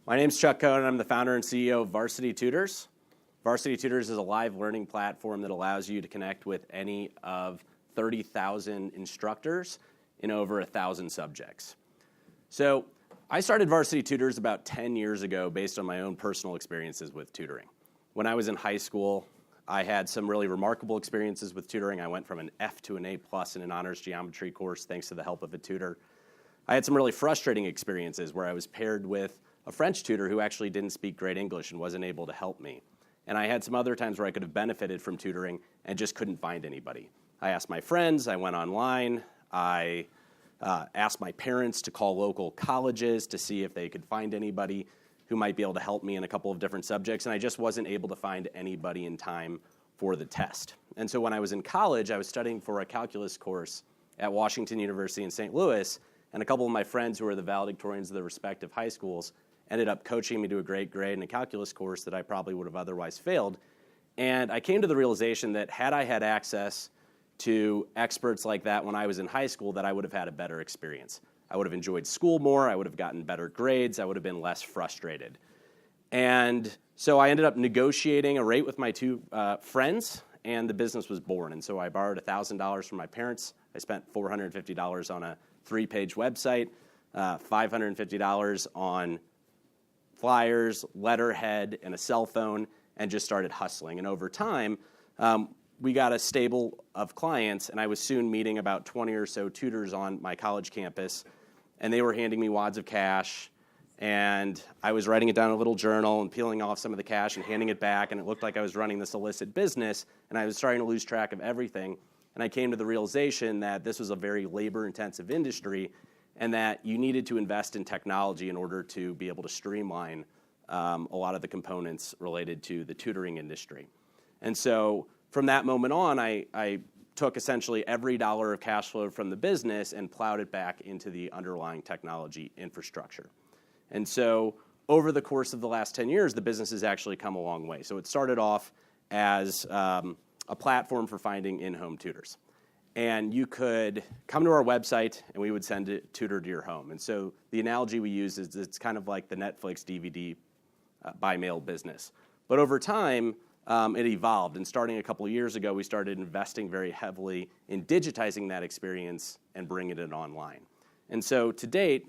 My name's Chuck Cohen, and I'm the founder and CEO of Varsity Tutors. Varsity Tutors is a live learning platform that allows you to connect with any of 30,000 instructors in over 1,000 subjects. So I started Varsity Tutors about 10 years ago based on my own personal experiences with tutoring. When I was in high school, I had some really remarkable experiences with tutoring. I went from an F to an A+ in an honors geometry course thanks to the help of a tutor. I had some really frustrating experiences where I was paired with a French tutor who actually didn't speak great English and wasn't able to help me. And I had some other times where I could have benefited from tutoring and just couldn't find anybody. I asked my friends, I went online, I asked my parents to call local colleges to see if they could find anybody who might be able to help me in a couple of different subjects, and I just wasn't able to find anybody in time for the test. And so when I was in college, I was studying for a calculus course at Washington University in St. Louis, and a couple of my friends who were the valedictorians of their respective high schools ended up coaching me to a great grade in a calculus course that I probably would have otherwise failed. And I came to the realization that had I had access to experts like that when I was in high school, that I would have had a better experience. I would have enjoyed school more, I would have gotten better grades, I would have been less frustrated. And so I ended up negotiating a rate with my two friends, and the business was born. And so I borrowed $1,000 from my parents. I spent $450 on a 3-page website, $550 on flyers, letterhead, and a cell phone, and just started hustling. And over time, we got a stable of clients, and I was soon meeting about 20 or so tutors on my college campus, and they were handing me wads of cash, and I was writing it down in a little journal and peeling off some of the cash and handing it back, and it looked like I was running this illicit business, and I was starting to lose track of everything, and I came to the realization that this was a very labor-intensive industry, and that you needed to invest in technology in order to be able to streamline a lot of the components related to the tutoring industry. And so from that moment on, I took essentially every dollar of cash flow from the business and plowed it back into the underlying technology infrastructure. And so over the course of the last 10 years, the business has actually come a long way. So it started off as a platform for finding in-home tutors. And you could come to our website, and we would send a tutor to your home. And so the analogy we use is it's kind of like the Netflix DVD by mail business. But over time, it evolved. And starting a couple of years ago, we started investing very heavily in digitizing that experience and bringing it online. And so to date,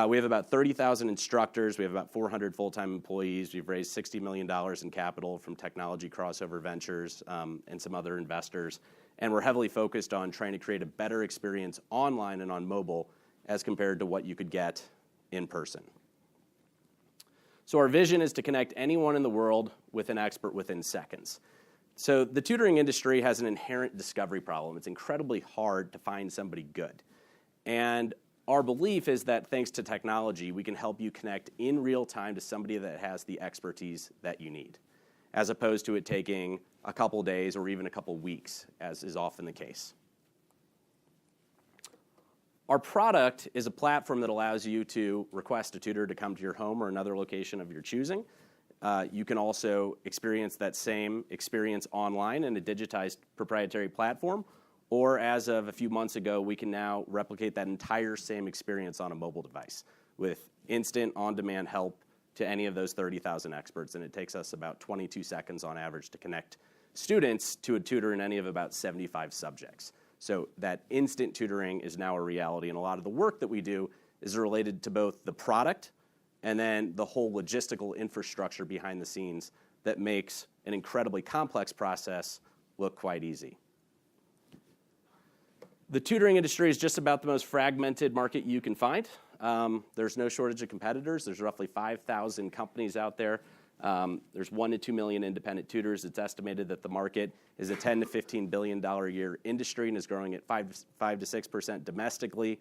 we have about 30,000 instructors. We have about 400 full-time employees. We've raised $60 million in capital from technology crossover ventures and some other investors. And we're heavily focused on trying to create a better experience online and on mobile as compared to what you could get in person. So our vision is to connect anyone in the world with an expert within seconds. So the tutoring industry has an inherent discovery problem. It's incredibly hard to find somebody good. And our belief is that thanks to technology, we can help you connect in real time to somebody that has the expertise that you need, as opposed to it taking a couple days or even a couple weeks, as is often the case. Our product is a platform that allows you to request a tutor to come to your home or another location of your choosing. You can also experience that same experience online in a digitized proprietary platform, or as of a few months ago, we can now replicate that entire same experience on a mobile device with instant on-demand help to any of those 30,000 experts, and it takes us about 22 seconds on average to connect students to a tutor in any of about 75 subjects. So that instant tutoring is now a reality, and a lot of the work that we do is related to both the product and then the whole logistical infrastructure behind the scenes that makes an incredibly complex process look quite easy. The tutoring industry is just about the most fragmented market you can find. There's no shortage of competitors. There's roughly 5,000 companies out there. There's 1 to 2 million independent tutors. It's estimated that the market is a $10 to $15 billion a year industry and is growing at 5 to 6% domestically.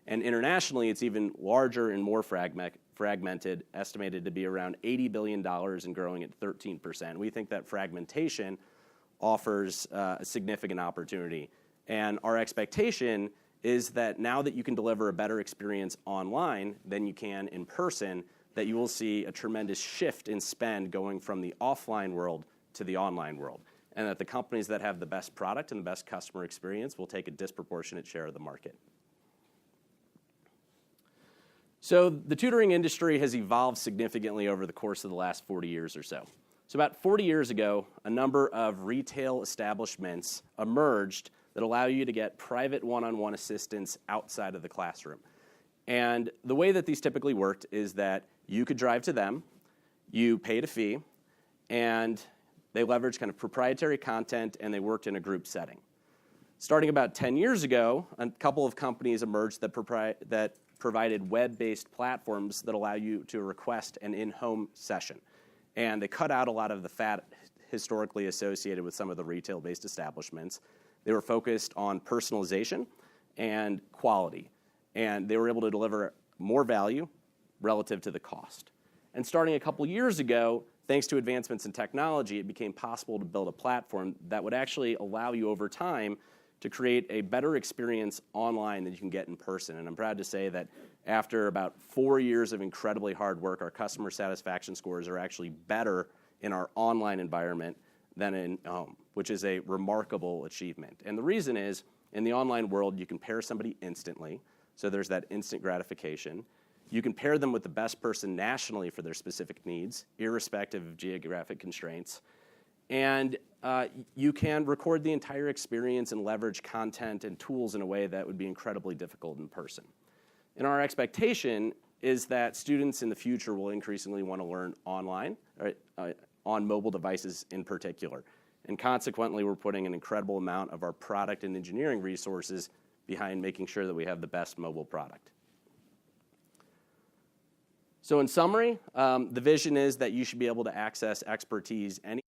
And internationally, it's even larger and more fragmented, estimated to be around $80 billion and growing at 13%. We think that fragmentation offers a significant opportunity. And our expectation is that now that you can deliver a better experience online than you can in person, that you will see a tremendous shift in spend going from the offline world to the online world, and that the companies that have the best product and the best customer experience will take a disproportionate share of the market. So the tutoring industry has evolved significantly over the course of the last 40 years or so. So about 40 years ago, a number of retail establishments emerged that allow you to get private one-on-one assistance outside of the classroom. And the way that these typically worked is that you could drive to them, you paid a fee, and they leveraged kind of proprietary content, and they worked in a group setting. Starting about 10 years ago, a couple of companies emerged that provided web-based platforms that allow you to request an in-home session. And they cut out a lot of the fat historically associated with some of the retail-based establishments. They were focused on personalization and quality, and they were able to deliver more value relative to the cost. And starting a couple years ago, thanks to advancements in technology, it became possible to build a platform that would actually allow you over time to create a better experience online than you can get in person. And I'm proud to say that after about 4 years of incredibly hard work, our customer satisfaction scores are actually better in our online environment than in home, which is a remarkable achievement. And the reason is, in the online world, you can pair somebody instantly, so there's that instant gratification. You can pair them with the best person nationally for their specific needs, irrespective of geographic constraints. And you can record the entire experience and leverage content and tools in a way that would be incredibly difficult in person. And our expectation is that students in the future will increasingly want to learn online, on mobile devices in particular. And consequently, we're putting an incredible amount of our product and engineering resources behind making sure that we have the best mobile product. So in summary, the vision is that you should be able to access expertise anywhere.